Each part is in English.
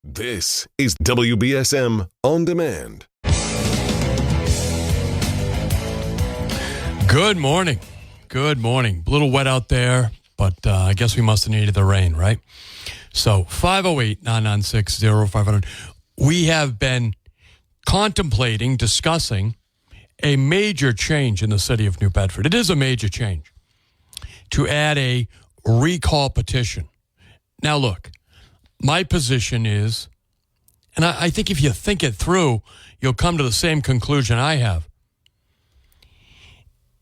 This is WBSM On Demand. Good morning. Good morning. A little wet out there, but I guess we must have needed the rain, right? So 508-996-0500. We have been contemplating, discussing a major change in the city of New Bedford. It is a major change to add a recall petition. Now, look, my position is, and I think if you think it through, you'll come to the same conclusion I have.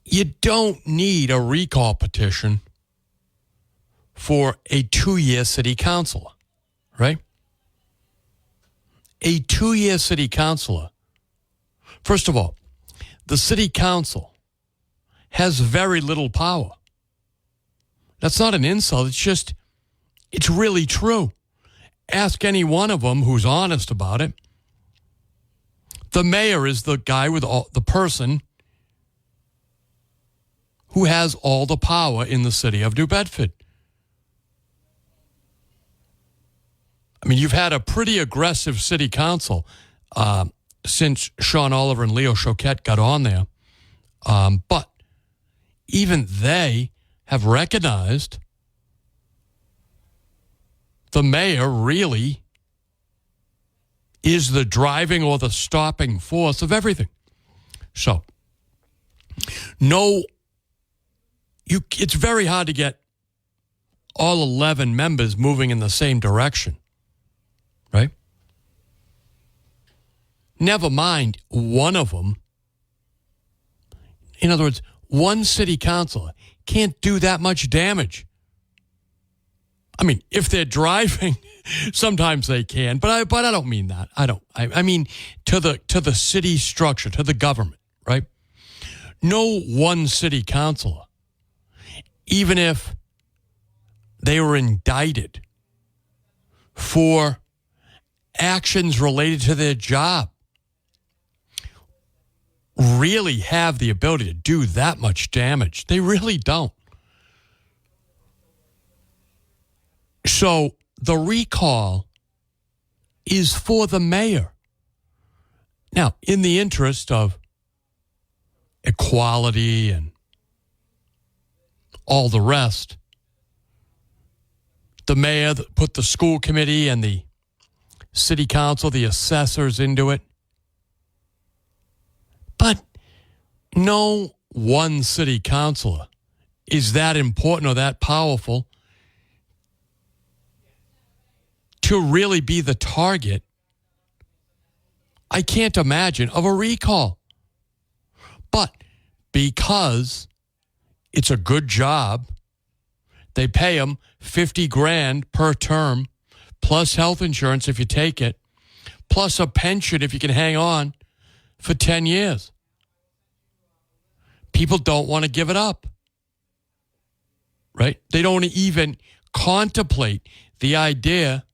You don't need a recall petition for a 2-year city councilor, right? A 2-year city councilor. First of all, the city council has very little power. That's not an insult. It's really true. Ask any one of them who's honest about it. The mayor is the guy with the person who has all the power in the city of New Bedford. I mean, you've had a pretty aggressive city council since Sean Oliver and Leo Choquette got on there. But even they have recognized the mayor really is the driving or the stopping force of everything. So, it's very hard to get all 11 members moving in the same direction, right? Never mind one of them. In other words, one city councilor can't do that much damage. I mean, if they're driving, sometimes they can, but I don't mean that. I mean to the city structure, to the government, right? No one city councilor, even if they were indicted for actions related to their job, really have the ability to do that much damage. They really don't. So the recall is for the mayor. Now, in the interest of equality and all the rest, the mayor put the school committee and the city council, the assessors into it. But no one city councilor is that important or that powerful to really be the target, I can't imagine, of a recall. But because it's a good job, they pay them $50,000 per term, plus health insurance if you take it, plus a pension if you can hang on for 10 years. People don't want to give it up, right? They don't even contemplate the idea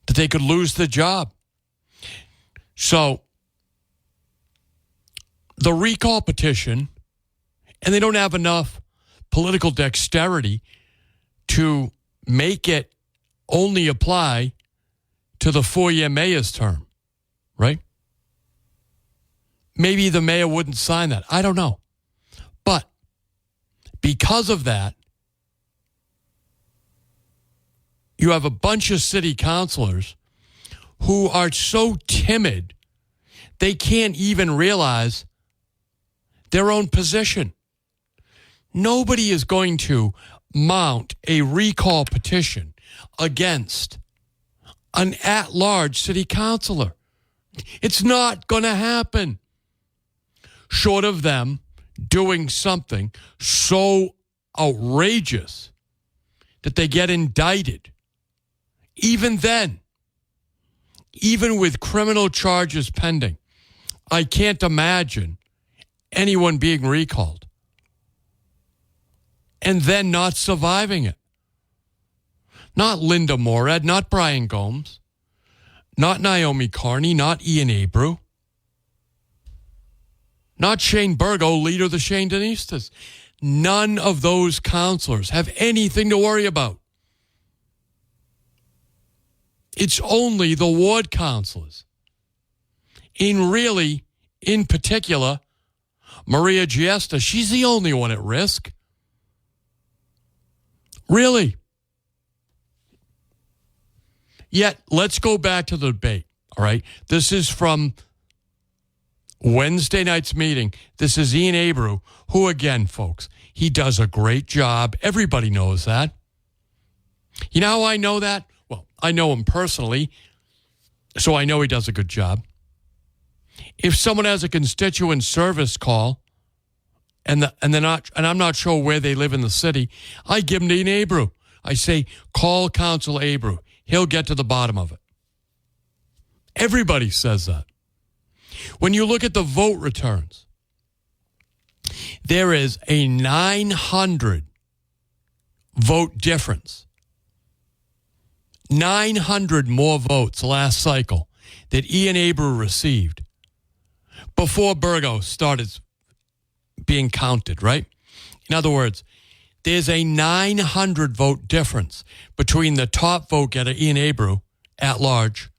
that they could lose the job. So the recall petition, and they don't have enough political dexterity to make it only apply to the 4-year mayor's term, right? Maybe the mayor wouldn't sign that. I don't know. But because of that, you have a bunch of city councilors who are so timid they can't even realize their own position. Nobody is going to mount a recall petition against an at-large city councilor. It's not going to happen. Short of them doing something so outrageous that they get indicted. Even then, even with criminal charges pending, I can't imagine anyone being recalled and then not surviving it. Not Linda Morad, not Brian Gomes, not Naomi Carney, not Ian Abreu, not Shane Burgo, leader of the Shane Denistas. None of those counselors have anything to worry about. it's only the ward councilors. In particular, Maria Giesta, she's the only one at risk. Really. Yet, let's go back to the debate, all right? This is from Wednesday night's meeting. This is Ian Abreu, who, again, folks, he does a great job. Everybody knows that. You know how I know that? Well, I know him personally, so I know he does a good job. If someone has a constituent service call and I'm not sure where they live in the city, I give them to Ian Abreu. I say, call Council Abreu. He'll get to the bottom of it. Everybody says that. When you look at the vote returns, there is a 900 vote difference. 900 more votes last cycle that Ian Abreu received before Burgos started being counted, right? In other words, there's a 900 vote difference between the top vote getter, Ian Abreu, at large,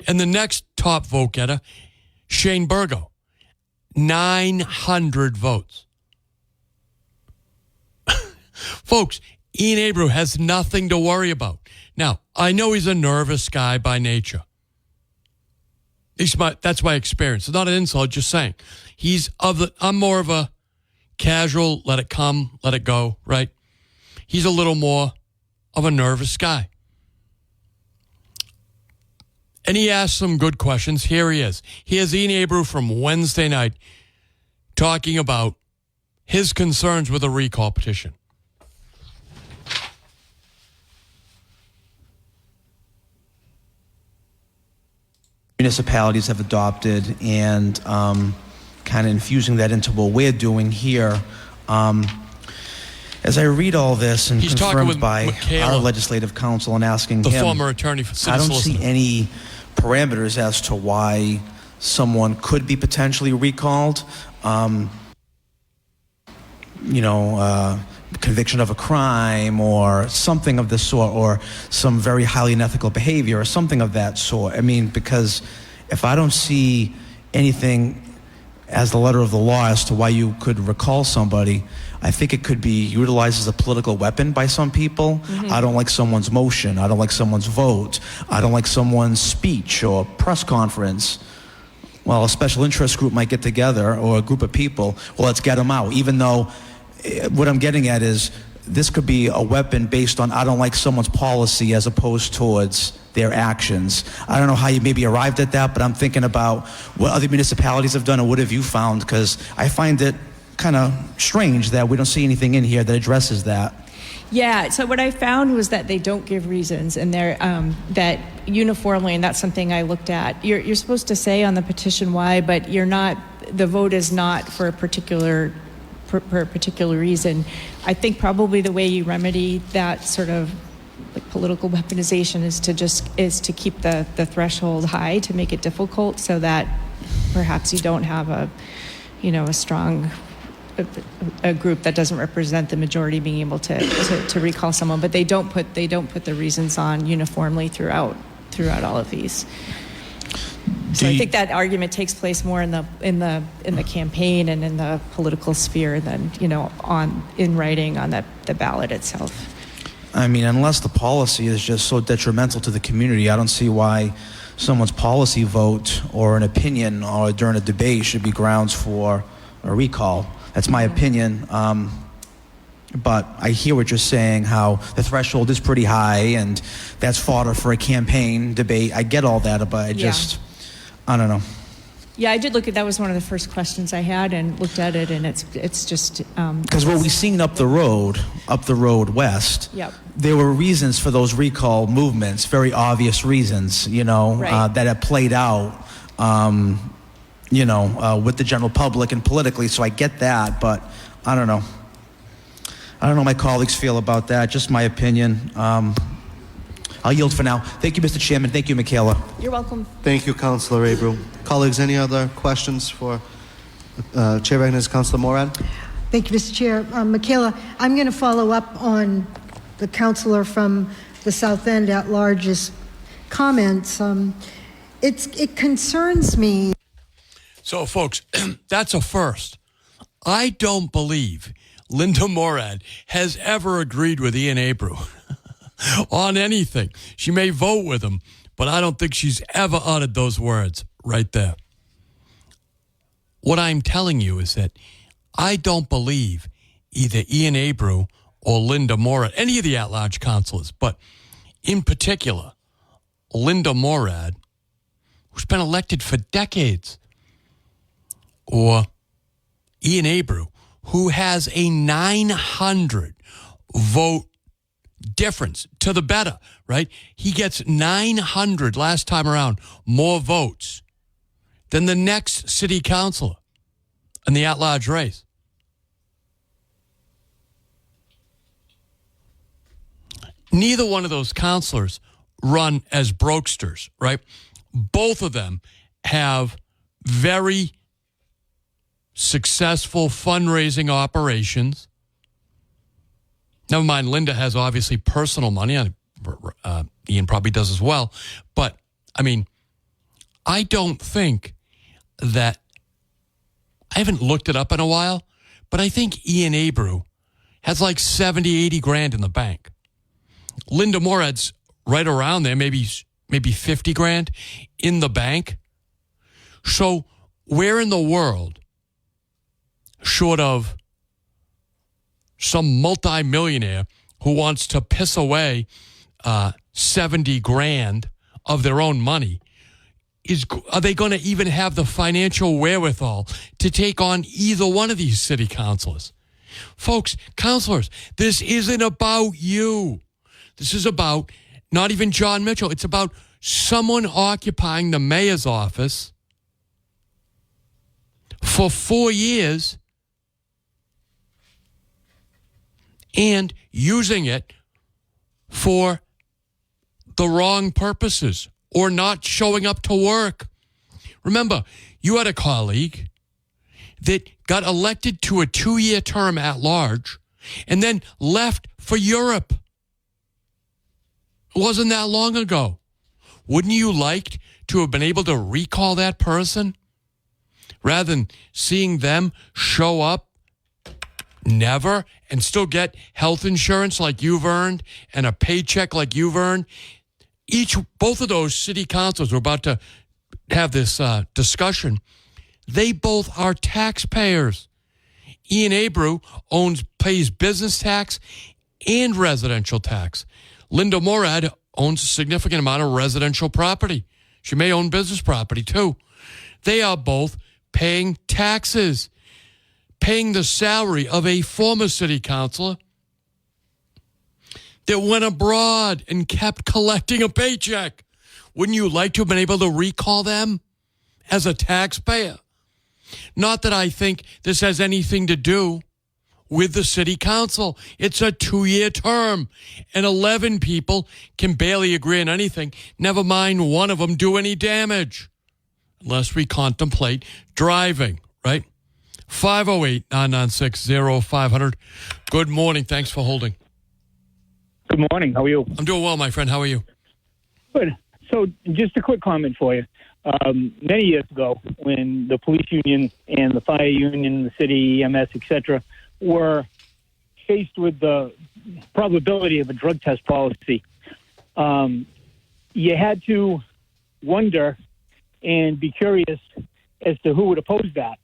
and the next top vote getter, Shane Burgo. 900 votes. Folks, Ian Abreu has nothing to worry about. Now, I know he's a nervous guy by nature. That's my experience. It's not an insult, just saying. I'm more of a casual, let it come, let it go, right? He's a little more of a nervous guy. And he asked some good questions. Here he is. Here's Ian Abreu from Wednesday night talking about his concerns with a recall petition. Municipalities have adopted and kind of infusing that into what we're doing here. As I read all this and confirmed by our legislative counsel and asking the him, former attorney for city I don't solicitor. see any parameters as to why someone could be potentially recalled. Conviction of a crime or something of this sort, or some very highly unethical behavior or something of that sort. I mean, because if I don't see anything as the letter of the law as to why you could recall somebody, I think it could be utilized as a political weapon by some people. Mm-hmm. I don't like someone's motion. I don't like someone's vote. I don't like someone's speech or press conference. Well, a special interest group might get together, or a group of people, well, let's get them out, even though what I'm getting at is this could be a weapon based on I don't like someone's policy as opposed towards their actions. I don't know how you maybe arrived at that, but I'm thinking about what other municipalities have done, or what have you found? Because I find it kind of strange that we don't see anything in here that addresses that. Yeah, so what I found was that they don't give reasons, and they're that uniformly, and that's something I looked at. You're supposed to say on the petition why, but you're not. The vote is not for a particular reason. I think probably the way you remedy that sort of like political weaponization is to keep the threshold high, to make it difficult, so that perhaps you don't have a strong a group that doesn't represent the majority being able to recall someone. But they don't put the reasons on uniformly throughout all of these. So I think that argument takes place more in the campaign and in the political sphere than in writing on the ballot itself. I mean, unless the policy is just so detrimental to the community, I don't see why someone's policy vote or an opinion or during a debate should be grounds for a recall. That's my opinion. But I hear what you're saying, how the threshold is pretty high and that's fodder for a campaign debate. I get all that, but I don't know. Yeah, I did look at that. Was one of the first questions I had, and looked at it, and it's just because what we've seen up the road west. Yep. There were reasons for those recall movements, very obvious reasons, right. That have played out, with the general public and politically. So I get that, but I don't know. I don't know how my colleagues feel about that. Just my opinion. I'll yield for now. Thank you, Mr. Chairman. Thank you, Michaela. You're welcome. Thank you, Councilor Abreu. Colleagues, any other questions for Chair recognizes Councilor Morad? Thank you, Mr. Chair. Michaela, I'm going to follow up on the councilor from the South End at large's comments. It concerns me. So, folks, that's a first. I don't believe Linda Morad has ever agreed with Ian Abreu on anything. She may vote with him, but I don't think she's ever uttered those words right there. What I'm telling you is that I don't believe either Ian Abreu or Linda Morad, any of the at-large councilors, but in particular, Linda Morad, who's been elected for decades, or Ian Abreu, who has a 900 vote difference to the better, right? He gets 900 last time around more votes than the next city councilor in the at-large race. Neither one of those councilors run as brokesters, right? Both of them have very successful fundraising operations. Never mind, Linda has obviously personal money. Ian probably does as well. But, I mean, I don't think that, I haven't looked it up in a while, but I think Ian Abreu has like 70, 80 grand in the bank. Linda Morad's right around there, maybe 50 grand in the bank. So where in the world, short of some multimillionaire who wants to piss away 70 grand of their own money, are they going to even have the financial wherewithal to take on either one of these city councilors? Folks, councilors, this isn't about you. This is about not even John Mitchell. It's about someone occupying the mayor's office for 4 years and using it for the wrong purposes or not showing up to work. Remember, you had a colleague that got elected to a 2-year term at large and then left for Europe. It wasn't that long ago. Wouldn't you like to have been able to recall that person rather than seeing them show up never and still get health insurance like you've earned and a paycheck like you've earned? Both of those city councilors, we're about to have this discussion, they both are taxpayers. Ian Abreu pays business tax and residential tax. Linda Morad owns a significant amount of residential property. She may own business property too. They are both paying taxes, paying the salary of a former city councilor that went abroad and kept collecting a paycheck. Wouldn't you like to have been able to recall them as a taxpayer? Not that I think this has anything to do with the city council. It's a 2-year term, and 11 people can barely agree on anything, never mind one of them do any damage, unless we contemplate driving, right? 508-996-0500. Good morning. Thanks for holding. Good morning. How are you? I'm doing well, my friend. How are you? Good. So just a quick comment for you. Many years ago, when the police union and the fire union, the city, EMS, etc., were faced with the probability of a drug test policy, you had to wonder and be curious as to who would oppose that.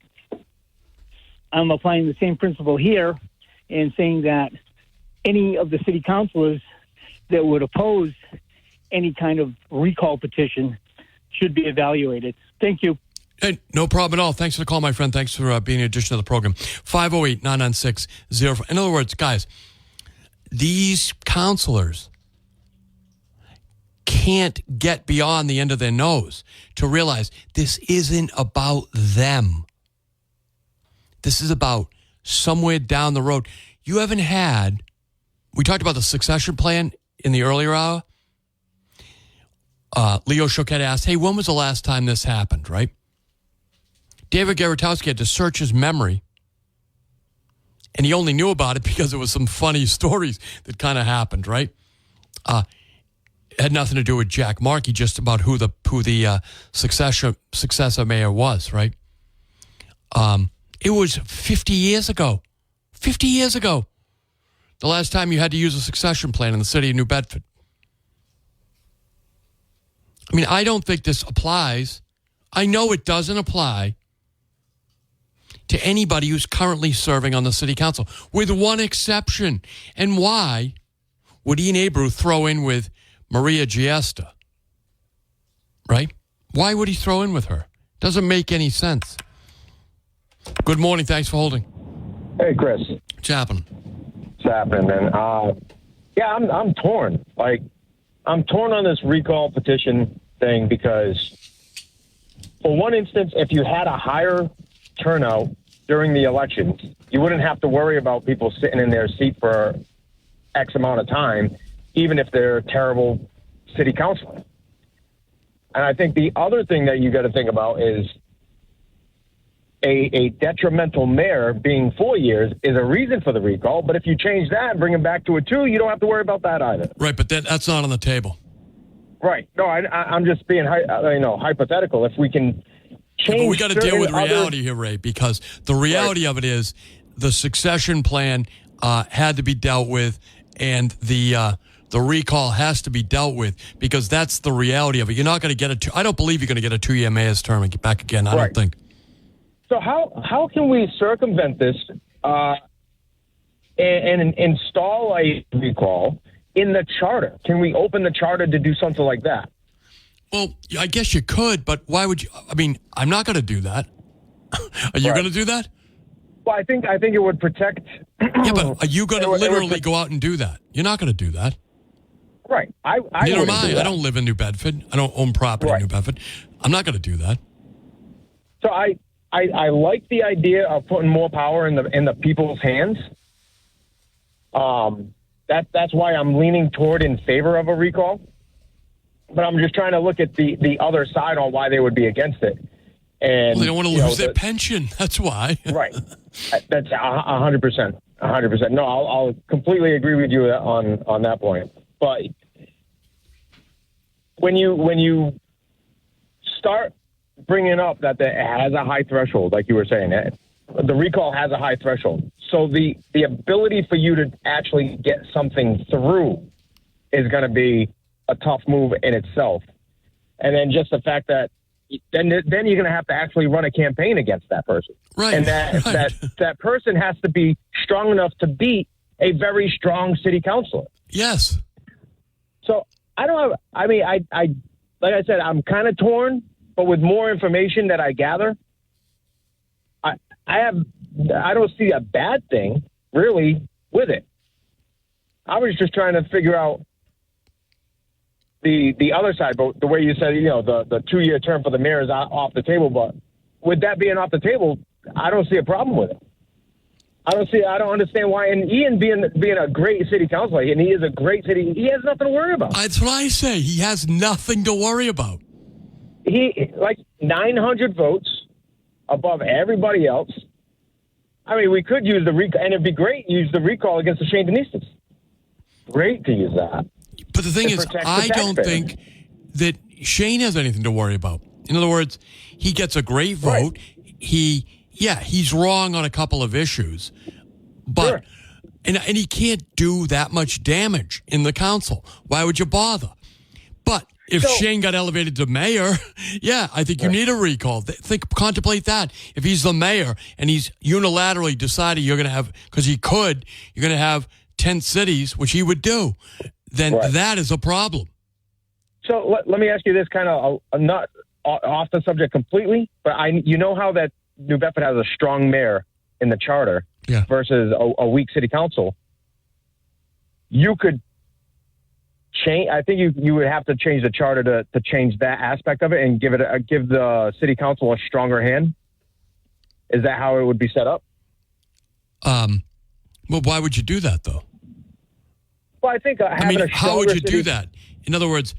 I'm applying the same principle here and saying that any of the city councilors that would oppose any kind of recall petition should be evaluated. Thank you. Hey, no problem at all. Thanks for the call, my friend. Thanks for being an addition to the program. 508-996-0500. In other words, guys, these counselors can't get beyond the end of their nose to realize this isn't about them. This is about somewhere down the road. You haven't had, we talked about the succession plan in the earlier hour. Leo Choquette asked, hey, when was the last time this happened, right? David Garutowski had to search his memory, and he only knew about it because there was some funny stories that kind of happened, right? had nothing to do with Jack Markey, just about who the successor mayor was, right? It was 50 years ago. 50 years ago. The last time you had to use a succession plan in the city of New Bedford. I mean, I don't think this applies. I know it doesn't apply to anybody who's currently serving on the city council, with one exception. And why would Ian Abreu throw in with Maria Giesta? Right? Why would he throw in with her? Doesn't make any sense. Good morning. Thanks for holding. Hey, Chris. What's happening? What's happening, man? I'm torn. I'm torn on this recall petition thing because, for one instance, if you had a higher turnout during the elections, you wouldn't have to worry about people sitting in their seat for X amount of time, even if they're terrible city councilors. And I think the other thing that you got to think about is a detrimental mayor being 4 years is a reason for the recall. But if you change that and bring him back to a 2, you don't have to worry about that either. Right, but that's not on the table. Right. No, I'm just being hypothetical. If we can change, but we got to deal with reality here, Ray, because the reality of it is the succession plan had to be dealt with, and the recall has to be dealt with, because that's the reality of it. You're not going to get I don't believe you're going to get a 2-year mayor's term and get back again. I don't think. So how can we circumvent this and install a recall in the charter? Can we open the charter to do something like that? Well, I guess you could, but why would you? I mean, I'm not going to do that. Are you going to do that? Well, I think it would protect. Yeah, but are you going to literally go out and do that? You're not going to do that. Right. Neither am I. I don't live in New Bedford. I don't own property in New Bedford. I'm not going to do that. So I like the idea of putting more power in the people's hands. That's why I'm leaning toward in favor of a recall. But I'm just trying to look at the other side on why they would be against it. And they don't want to lose their pension. That's why. Right. That's 100%. 100%. No, I'll completely agree with you on that point. But when you start bringing up that it has a high threshold, like you were saying, the recall has a high threshold. So the ability for you to actually get something through is going to be a tough move in itself. And then just the fact that then you're going to have to actually run a campaign against that person. Right. And that person has to be strong enough to beat a very strong city councilor. Yes. So I like I said, I'm kind of torn, but with more information that I gather, I don't see a bad thing really with it. I was just trying to figure out the other side, but the way you said, the 2-year term for the mayor is off the table. But with that being off the table, I don't see a problem with it. I don't understand why. And Ian being a great city councilor, and he is a great city, he has nothing to worry about. That's what I say. He has nothing to worry about. He 900 votes above everybody else. I mean, we could use the recall, and it'd be great to use the recall against the Shane Denistas. Great to use that. But the thing is, I don't think that Shane has anything to worry about. In other words, he gets a great vote. Right. He's wrong on a couple of issues, but sure. and he can't do that much damage in the council. Why would you bother? But if Shane got elevated to mayor, I think you need a recall. Contemplate that. If he's the mayor and he's unilaterally decided you're going to have, because you're going to have 10 cities, which he would do, then that is a problem. So let me ask you this, kind of not off the subject completely, but you know how that New Bedford has a strong mayor in the charter versus a weak city council. You could change. I think you would have to change the charter to change that aspect of it and give the city council a stronger hand. Is that how it would be set up? Well, why would you do that though? Well, I think how would you do that? In other words,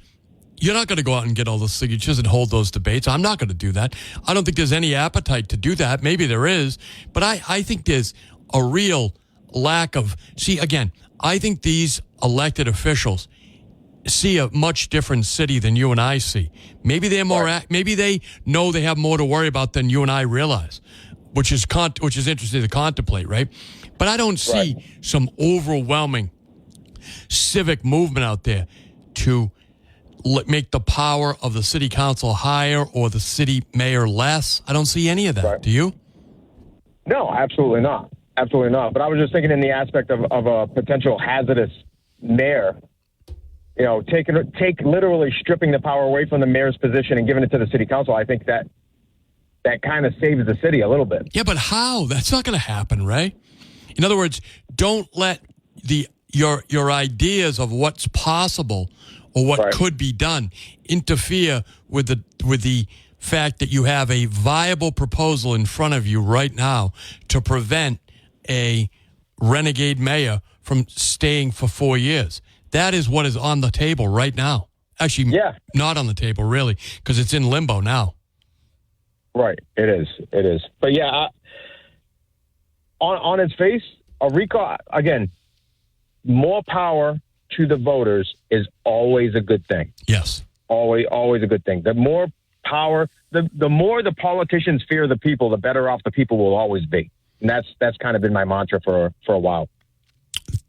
you're not going to go out and get all the signatures and hold those debates. I'm not going to do that. I don't think there's any appetite to do that. Maybe there is, but I think there's a real lack of. See, again, I think these elected officials, see a much different city than you and I see. Maybe they're more. Maybe they know they have more to worry about than you and I realize, which is interesting to contemplate, right? But I don't see some overwhelming civic movement out there to make the power of the city council higher or the city mayor less. I don't see any of that. Right. Do you? No, absolutely not. Absolutely not. But I was just thinking in the aspect of a potential hazardous mayor, take literally stripping the power away from the mayor's position and giving it to the city council. I think that kind of saves the city a little bit. Yeah, but how? That's not going to happen, right? In other words, don't let your ideas of what's possible or what could be done interfere with the fact that you have a viable proposal in front of you right now to prevent a renegade mayor from staying for 4 years. That is what is on the table right now. Actually, not on the table, really, because it's in limbo now. Right, it is. But yeah, on its face, a recall, again, more power to the voters is always a good thing. Yes. Always a good thing. The more power, the more the politicians fear the people, the better off the people will always be. And that's kind of been my mantra for a while.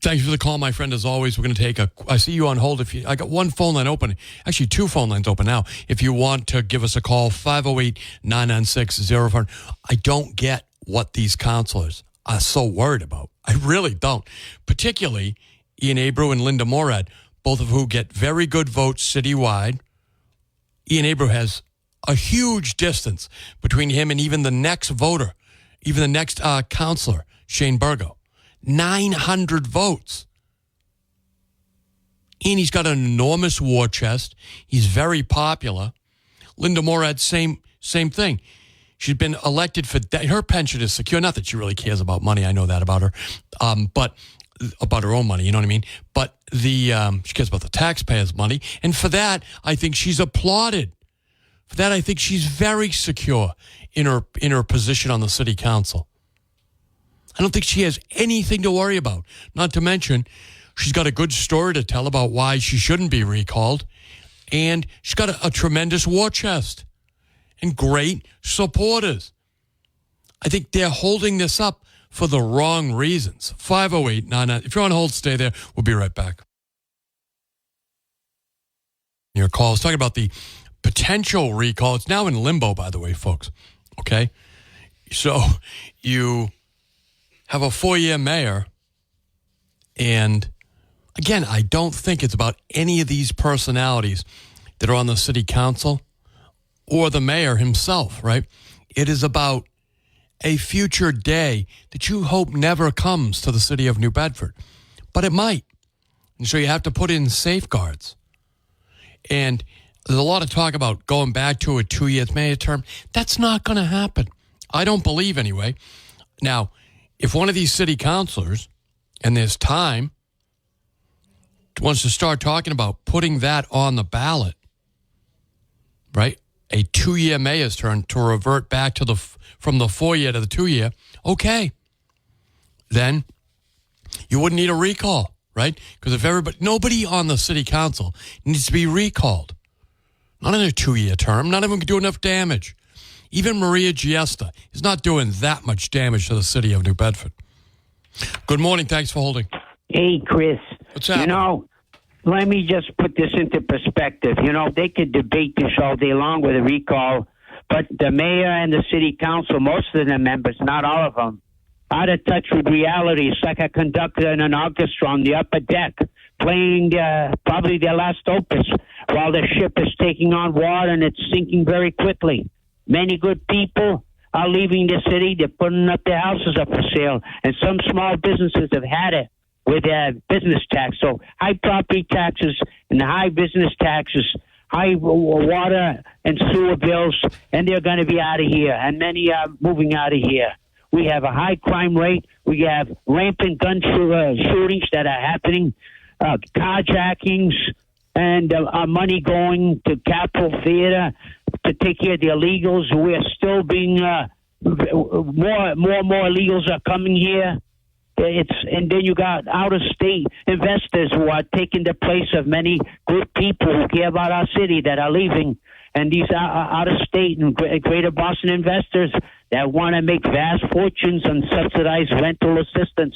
Thank you for the call, my friend. As always, we're going to take I see you on hold. I got one phone line open. Actually, two phone lines open now. If you want to give us a call, 508-996-0400. I don't get what these counselors are so worried about. I really don't. Particularly Ian Abreu and Linda Morad, both of who get very good votes citywide. Ian Abreu has a huge distance between him and even the next voter, even the next counselor, Shane Burgo. 900 votes. And he's got an enormous war chest. He's very popular. Linda Morad, same thing. She's been elected for her pension is secure. Not that she really cares about money. I know that about her, but about her own money. You know what I mean? But she cares about the taxpayers' money, and for that, I think she's applauded. For that, I think she's very secure in her position on the city council. I don't think she has anything to worry about. Not to mention, she's got a good story to tell about why she shouldn't be recalled, and she's got a tremendous war chest and great supporters. I think they're holding this up for the wrong reasons. 508-99. If you're on hold, stay there. We'll be right back. Your call is talking about the potential recall. It's now in limbo, by the way, folks. Okay? So you have a 4-year mayor, and again, I don't think it's about any of these personalities that are on the city council or the mayor himself, right? It is about a future day that you hope never comes to the city of New Bedford, but it might. And so you have to put in safeguards. And there's a lot of talk about going back to a 2-year mayor term. That's not going to happen. I don't believe anyway. Now, if one of these city councilors, and there's time, wants to start talking about putting that on the ballot, right? A 2-year mayor's term to revert back to from the 4-year to the 2-year, okay. Then you wouldn't need a recall, right? Because if nobody on the city council needs to be recalled. Not in a 2-year term. None of them can do enough damage. Even Maria Giesta is not doing that much damage to the city of New Bedford. Good morning. Thanks for holding. Hey, Chris. What's happening? Let me just put this into perspective. They could debate this all day long with a recall, but the mayor and the city council, most of the members, not all of them, out of touch with reality. It's like a conductor in an orchestra on the upper deck playing probably their last opus while the ship is taking on water and it's sinking very quickly. Many good people are leaving the city. They're putting up their houses up for sale. And some small businesses have had it with their business tax. So high property taxes and high business taxes, high water and sewer bills, and they're going to be out of here. And many are moving out of here. We have a high crime rate. We have rampant gun shootings that are happening, carjackings, and money going to Capitol Theater to take care of the illegals. We're still being more illegals are coming here. And then you got out-of-state investors who are taking the place of many good people who care about our city that are leaving. And these out-of-state and greater Boston investors that want to make vast fortunes on subsidized rental assistance.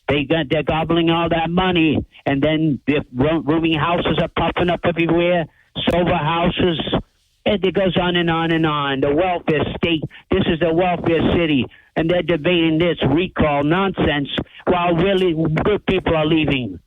They're gobbling all that money, and then the rooming houses are popping up everywhere, silver houses, and it goes on and on and on. The welfare state, this is the welfare city, and they're debating this recall nonsense while really good people are leaving.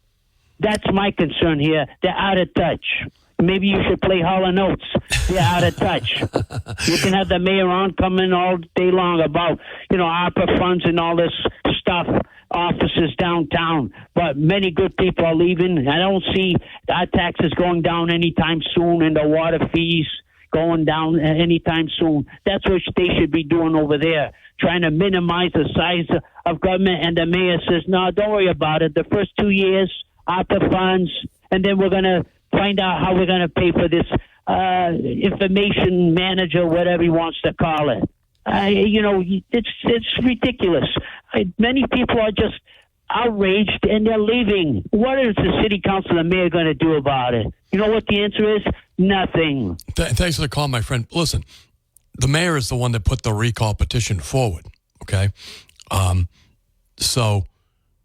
That's my concern here. They're out of touch. Maybe you should play Hall & Oates. They're out of touch. You can have the mayor on coming all day long about, ARPA funds and all this stuff, offices downtown. But many good people are leaving. I don't see our taxes going down anytime soon and the water fees going down anytime soon. That's what they should be doing over there, trying to minimize the size of government. And the mayor says, no, don't worry about it. The first 2 years, ARPA funds, and then we're going to find out how we're going to pay for this information manager, whatever he wants to call it. It's ridiculous. Many people are just outraged and they're leaving. What is the city council and mayor going to do about it? You know what the answer is? Nothing. Thanks for the call, my friend. Listen, the mayor is the one that put the recall petition forward, okay? So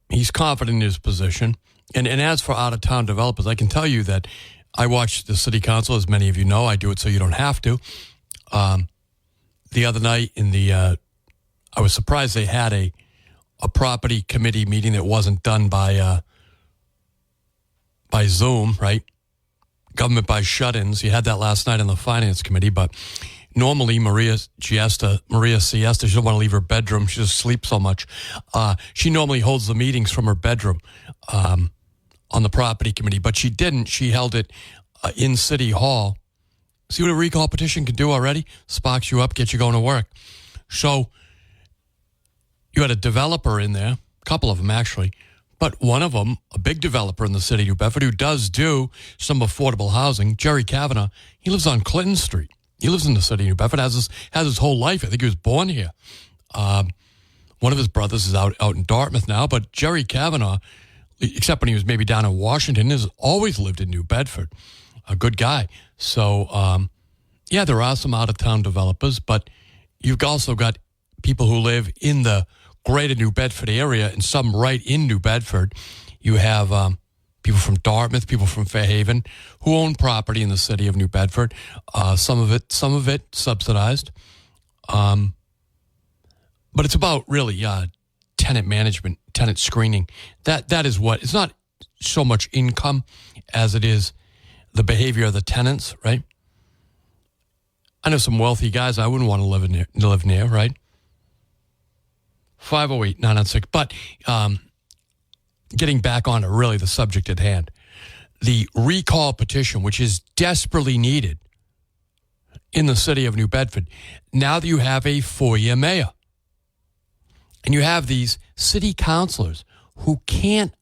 he's confident in his position. And as for out-of-town developers, I can tell you that I watch the city council, as many of you know. I do it so you don't have to. The other night I was surprised they had a property committee meeting that wasn't done by Zoom, right? Government by shut-ins. You had that last night on the finance committee, but normally Maria Siesta, she doesn't want to leave her bedroom. She just sleeps so much. She normally holds the meetings from her bedroom on the property committee, but she didn't. She held it in City Hall. See what a recall petition can do already? Sparks you up, get you going to work. So you had a developer in there, a couple of them actually, but one of them, a big developer in the city of New Bedford who does do some affordable housing, Jerry Kavanaugh, he lives on Clinton Street. He lives in the city of New Bedford, has his whole life. I think he was born here. One of his brothers is out in Dartmouth now, but Jerry Kavanaugh, except when he was maybe down in Washington, has always lived in New Bedford. A good guy. So, there are some out-of-town developers, but you've also got people who live in the greater New Bedford area and some right in New Bedford. You have people from Dartmouth, people from Fairhaven who own property in the city of New Bedford. Some of it subsidized. But it's about really tenant management, tenant screening. That is what, it's not so much income as it is the behavior of the tenants, right? I know some wealthy guys I wouldn't want to live near, right? 508-996. But getting back on to really the subject at hand, the recall petition, which is desperately needed in the city of New Bedford, now that you have a four-year mayor, and you have these city councilors who can't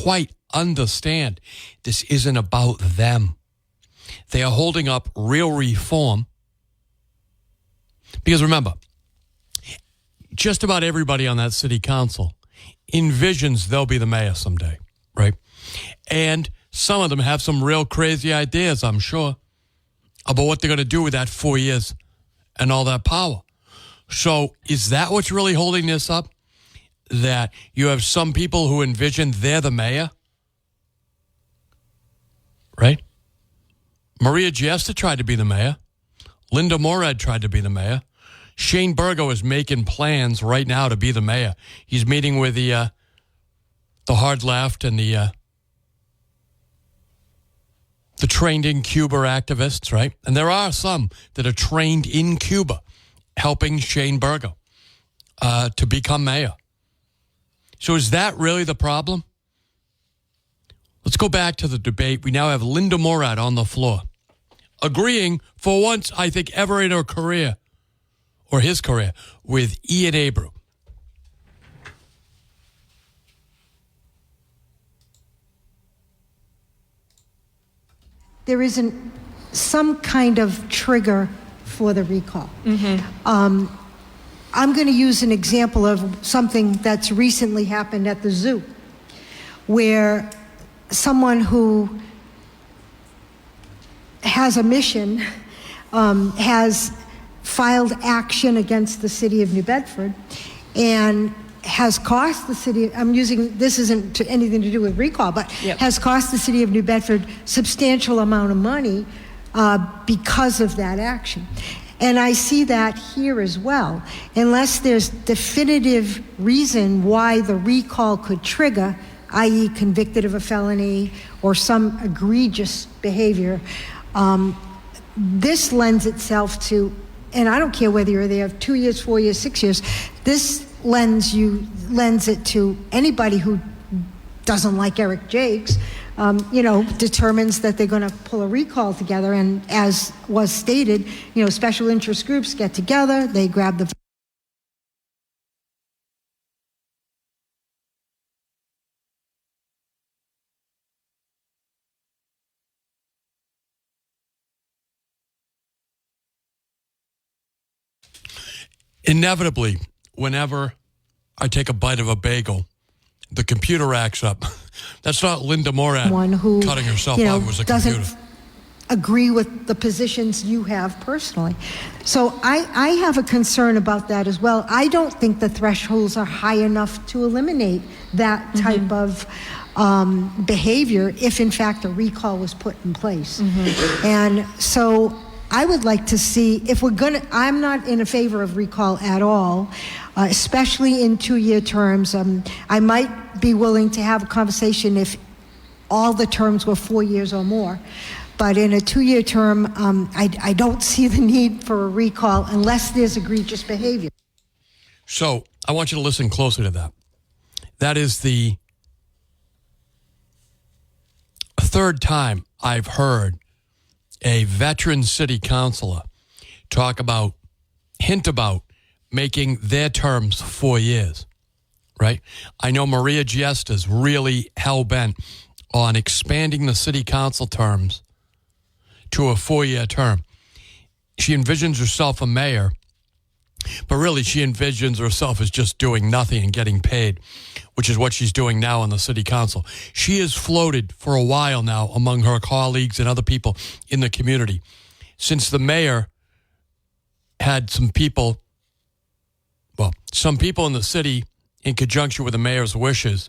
quite understand this isn't about them. They are holding up real reform. Because remember, just about everybody on that city council envisions they'll be the mayor someday, right? And some of them have some real crazy ideas, I'm sure, about what they're going to do with that 4 years and all that power. So is that what's really holding this up? That you have some people who envision they're the mayor? Right? Maria Giesta tried to be the mayor. Linda Morad tried to be the mayor. Shane Burgo is making plans right now to be the mayor. He's meeting with the hard left and the trained in Cuba activists, right? And there are some that are trained in Cuba helping Shane Burgo to become mayor. So is that really the problem? Let's go back to the debate. We now have Linda Morad on the floor, agreeing for once, I think, ever in her career, or his career, with Ian Abreu. There isn't some kind of trigger for the recall. I'm going to use an example of something that's recently happened at the zoo, where someone who has a mission has filed action against the city of New Bedford and has cost the city, this isn't anything to do with recall, but has cost the city of New Bedford substantial amount of money because of that action. And I see that here as well. Unless there's definitive reason why the recall could trigger, i.e. convicted of a felony or some egregious behavior, this lends itself to, and I don't care whether you're there 2 years, 4 years, 6 years, this lends it to anybody who doesn't like Eric Jakes, determines that they're going to pull a recall together. And as was stated, special interest groups get together, they grab the Inevitably, whenever I take a bite of a bagel, the computer acts up. That's not Linda Morad one who cutting herself off. It was a doesn't computer. Agree with the positions you have personally. So I have a concern about that as well. I don't think the thresholds are high enough to eliminate that type of behavior if in fact a recall was put in place. And so I would like to see, if we're going to, I'm not in a favor of recall at all, especially in 2-year terms. I might be willing to have a conversation if all the terms were 4 years or more. But in a 2-year term, I don't see the need for a recall unless there's egregious behavior. So I want you to listen closely to that. That is the third time I've heard a veteran city councilor hint about making their terms 4 years, right? I know Maria Giesta's really hell-bent on expanding the city council terms to a 4-year term. She envisions herself a mayor, but really she envisions herself as just doing nothing and getting paid, which is what she's doing now on the city council. She has floated for a while now among her colleagues and other people in the community. Since the mayor had some people in the city, in conjunction with the mayor's wishes,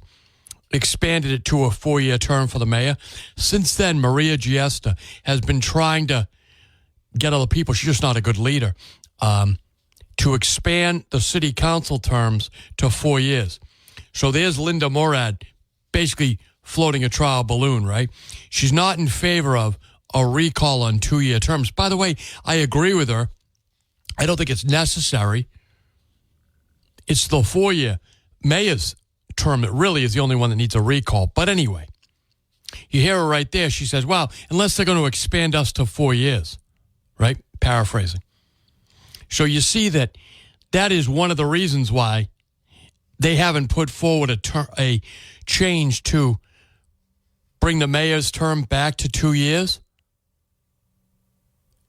expanded it to a 4-year term for the mayor. Since then, Maria Giesta has been trying to get other people, she's just not a good leader, to expand the city council terms to 4 years. So there's Linda Morad basically floating a trial balloon, right? She's not in favor of a recall on 2-year terms. By the way, I agree with her. I don't think it's necessary. It's the 4-year mayor's term that really is the only one that needs a recall. But anyway, you hear her right there. She says, well, unless they're going to expand us to 4 years, right? Paraphrasing. So you see that is one of the reasons why they haven't put forward a change to bring the mayor's term back to 2 years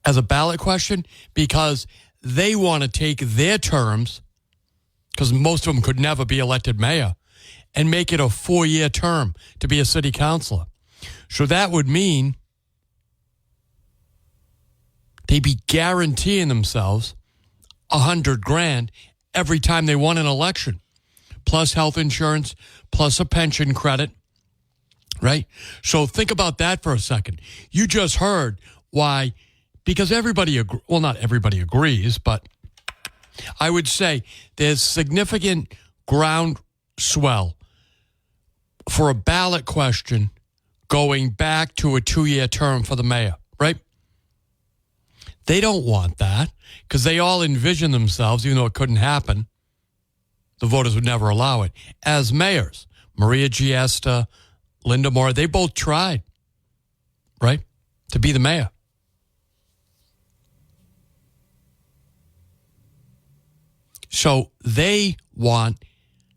as a ballot question, because they want to take their terms, because most of them could never be elected mayor, and make it a 4-year term to be a city councilor. So that would mean they'd be guaranteeing themselves $100,000 every time they won an election, plus health insurance, plus a pension credit, right? So think about that for a second. You just heard why, because not everybody agrees, but I would say there's significant groundswell for a ballot question going back to a 2-year term for the mayor, right? They don't want that because they all envision themselves, even though it couldn't happen, the voters would never allow it, as mayors. Maria Giesta, Linda Moore, they both tried, right, to be the mayor. So they want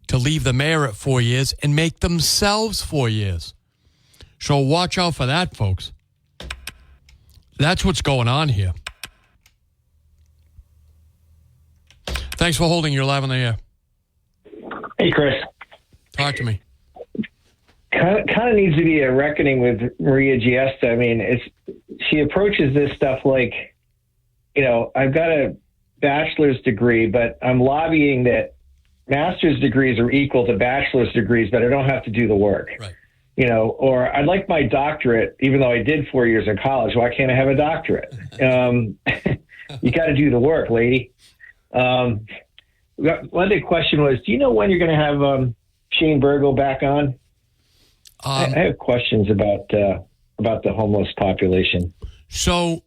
to leave the mayor at 4 years and make themselves 4 years. So watch out for that, folks. That's what's going on here. Thanks for holding. You're live on the air. Hey, Chris. Talk to me. Kind of needs to be a reckoning with Maria Giesta. I mean, she approaches this stuff like, I've got a bachelor's degree, but I'm lobbying that master's degrees are equal to bachelor's degrees, but I don't have to do the work. Right. Or I'd like my doctorate, even though I did 4 years in college. Why can't I have a doctorate? You got to do the work, lady. One big question was, do you know when you're going to have Shane Burgo back on? I have questions about the homeless population. So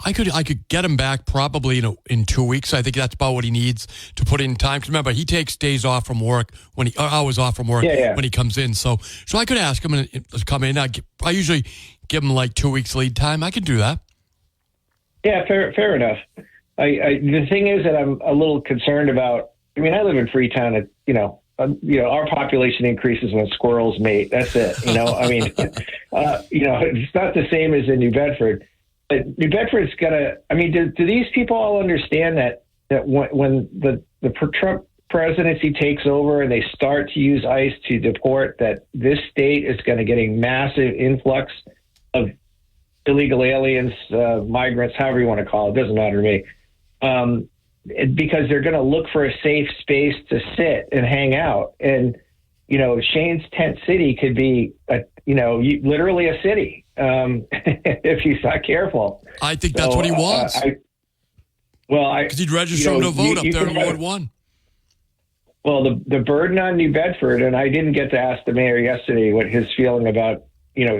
I could get him back probably in 2 weeks. I think that's about what he needs to put in time. 'Cause remember, he takes days off from work hours off from work when he comes in. So I could ask him to come in. I usually give him like 2 weeks lead time. I could do that. Yeah, fair enough. The thing is that I'm a little concerned about. I mean, I live in Freetown. Our population increases when squirrels mate. That's it. I mean, it's not the same as in New Bedford. But New Bedford's got to. I mean, do these people all understand that when the Trump presidency takes over and they start to use ICE to deport, that this state is going to get a massive influx of illegal aliens, migrants, however you want to call it, doesn't matter to me. Because they're going to look for a safe space to sit and hang out. And, Shane's tent city could be, literally a city if he's not careful. I think that's what he wants. Because he'd register him to vote up there in Ward 1. Well, the burden on New Bedford, and I didn't get to ask the mayor yesterday what his feeling about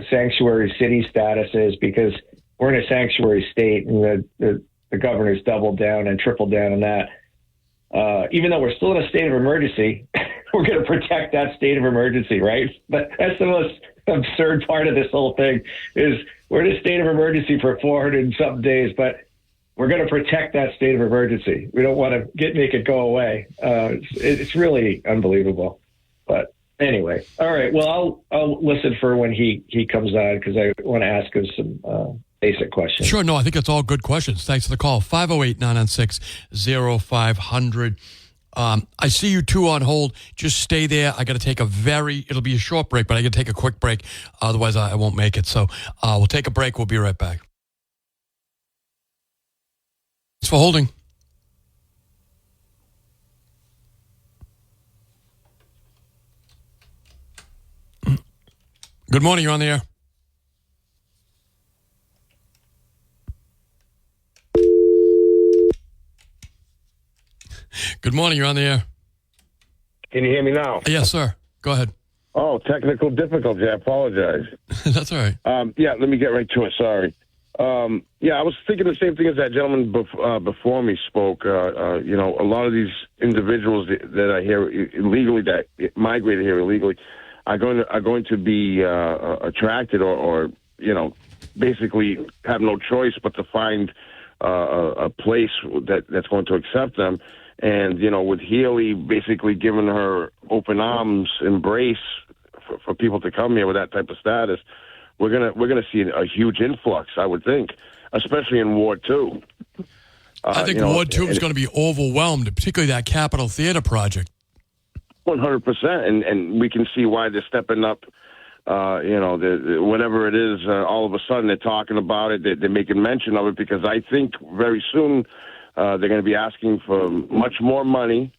sanctuary city status is, because we're in a sanctuary state, and the governor's doubled down and tripled down on that. Even though we're still in a state of emergency, we're going to protect that state of emergency, right? But that's the most absurd part of this whole thing is we're in a state of emergency for 400 and something days, but we're going to protect that state of emergency. We don't want to make it go away. It's really unbelievable. But anyway, all right. Well, I'll listen for when he comes on, because I want to ask him some basic questions. Sure. No, I think that's all good questions. Thanks for the call. 508-996-0500. I see you two on hold. Just stay there. I got to take it'll be a short break, but I got to take a quick break. Otherwise, I won't make it. So we'll take a break. We'll be right back. Thanks for holding. Good morning. You're on the air. Good morning. You're on the air. Can you hear me now? Yes, sir. Go ahead. Oh, technical difficulty. I apologize. That's all right. Let me get right to it. Sorry. I was thinking the same thing as that gentleman before me spoke. A lot of these individuals that I hear illegally, that migrated here illegally, are going to be attracted or basically have no choice but to find a place that's going to accept them. And, with Healy basically giving her open arms embrace for people to come here with that type of status, we're gonna see a huge influx, I would think, especially in Ward 2. I think Ward 2 is going to be overwhelmed, particularly that Capitol Theater project. 100%, and we can see why they're stepping up. Whatever it is, all of a sudden they're talking about it. They're making mention of it, because I think very soon they're going to be asking for much more money,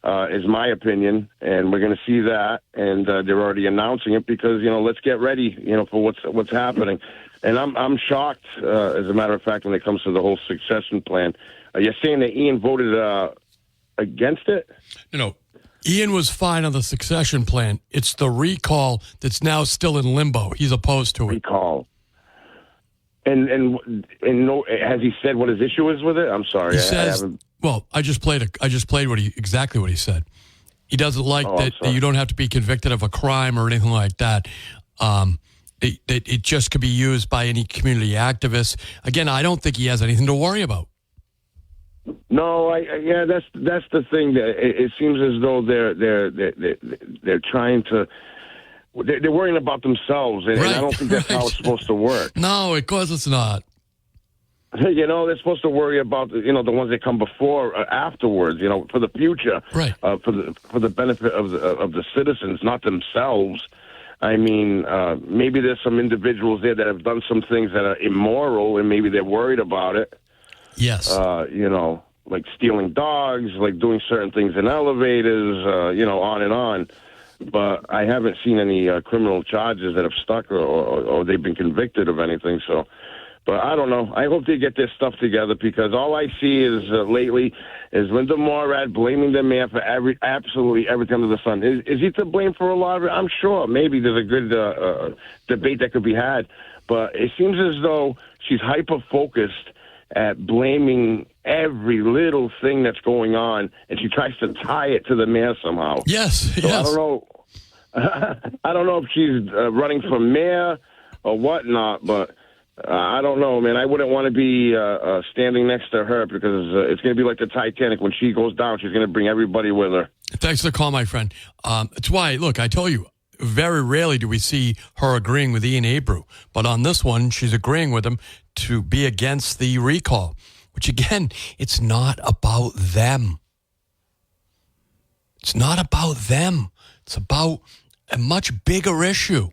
is my opinion, and we're going to see that. And they're already announcing it because let's get ready, for what's happening. And I'm shocked, as a matter of fact, when it comes to the whole succession plan. You're saying that Ian voted against it? Ian was fine on the succession plan. It's the recall that's now still in limbo. He's opposed to it. Recall. And no, has he said what his issue is with it? I'm sorry. He says, I just played exactly what he said. He doesn't like that you don't have to be convicted of a crime or anything like that. It just could be used by any community activist. Again, I don't think he has anything to worry about. No, that's the thing. It seems as though they're trying to. They're worrying about themselves, and I don't think that's how it's supposed to work. No, of course it's not. You know, they're supposed to worry about the ones that come before or afterwards. For the future, right? For the benefit of the citizens, not themselves. I mean, maybe there's some individuals there that have done some things that are immoral, and maybe they're worried about it. Yes. Like stealing dogs, like doing certain things in elevators, on and on. But I haven't seen any criminal charges that have stuck or they've been convicted of anything. So, but I don't know. I hope they get their stuff together, because all I see is lately is Linda Morad blaming the mayor for absolutely everything under the sun. Is he to blame for a lot of it? I'm sure. Maybe there's a good debate that could be had. But it seems as though she's hyper-focused at blaming every little thing that's going on, and she tries to tie it to the mayor somehow. Yes, so yes. I don't know. I don't know if she's running for mayor or whatnot, but I don't know, man. I wouldn't want to be standing next to her, because it's going to be like the Titanic. When she goes down, she's going to bring everybody with her. Thanks for the call, my friend. It's why, look, I told you, very rarely do we see her agreeing with Ian Abreu. But on this one, she's agreeing with him to be against the recall, which, again, it's not about them. It's not about them. It's about a much bigger issue,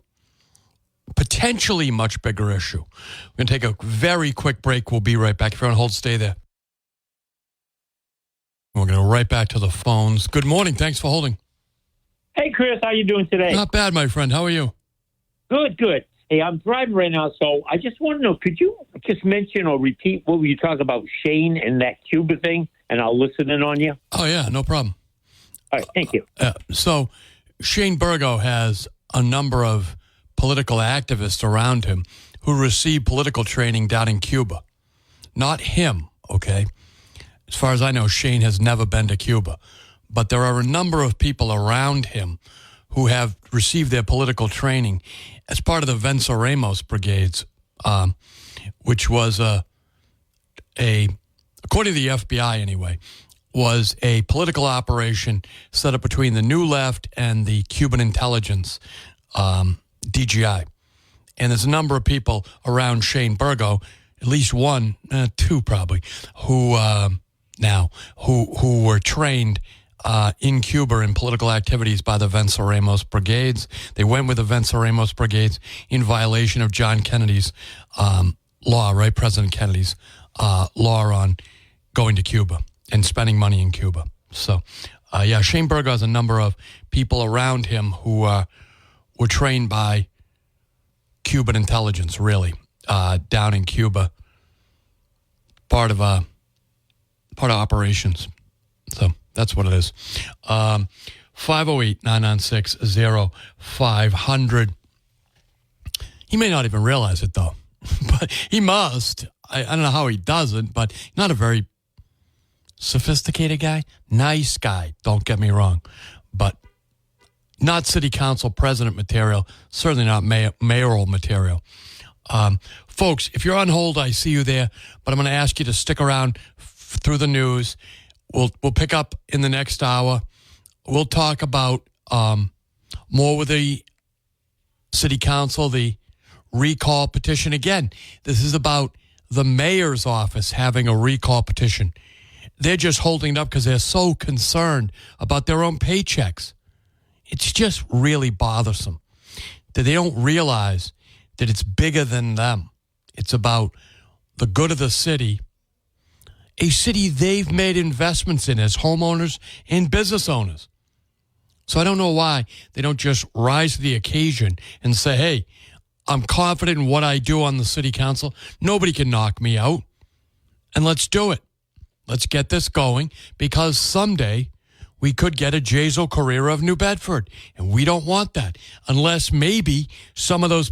potentially much bigger issue. We're going to take a very quick break. We'll be right back. If you're on hold, stay there. We're going to go right back to the phones. Good morning. Thanks for holding. Hey, Chris, how you doing today? Not bad, my friend. How are you? Good. Hey, I'm driving right now, so I just want to know, could you just mention or repeat what were you talking about, Shane and that Cuba thing, and I'll listen in on you? Oh, yeah, no problem. All right, thank you. So Shane Burgo has a number of political activists around him who received political training down in Cuba. Not him, okay? As far as I know, Shane has never been to Cuba. But there are a number of people around him who have received their political training as part of the Venceremos Brigades, which was according to the FBI anyway, was a political operation set up between the New Left and the Cuban intelligence, DGI. And there's a number of people around Shane Burgo, at least one, two probably, who were trained in Cuba in political activities by the Venceremos Brigades. They went with the Venceremos Brigades in violation of John Kennedy's law, right? President Kennedy's law on going to Cuba and spending money in Cuba. So, Shane Burgo has a number of people around him who were trained by Cuban intelligence, really, down in Cuba, part of operations. So that's what it is. 508-996-0500. He may not even realize it, though. But he must. I don't know how he doesn't, but not a very sophisticated guy. Nice guy, don't get me wrong. But not city council president material. Certainly not mayoral material. Folks, if you're on hold, I see you there. But I'm going to ask you to stick around through the news. We'll pick up in the next hour. We'll talk about more with the city council, the recall petition. Again, this is about the mayor's office having a recall petition. They're just holding it up because they're so concerned about their own paychecks. It's just really bothersome that they don't realize that it's bigger than them. It's about the good of the city, a city they've made investments in as homeowners and business owners. So I don't know why they don't just rise to the occasion and say, hey, I'm confident in what I do on the city council. Nobody can knock me out. And let's do it. Let's get this going, because someday we could get a Jazel Carrera of New Bedford. And we don't want that unless maybe some of those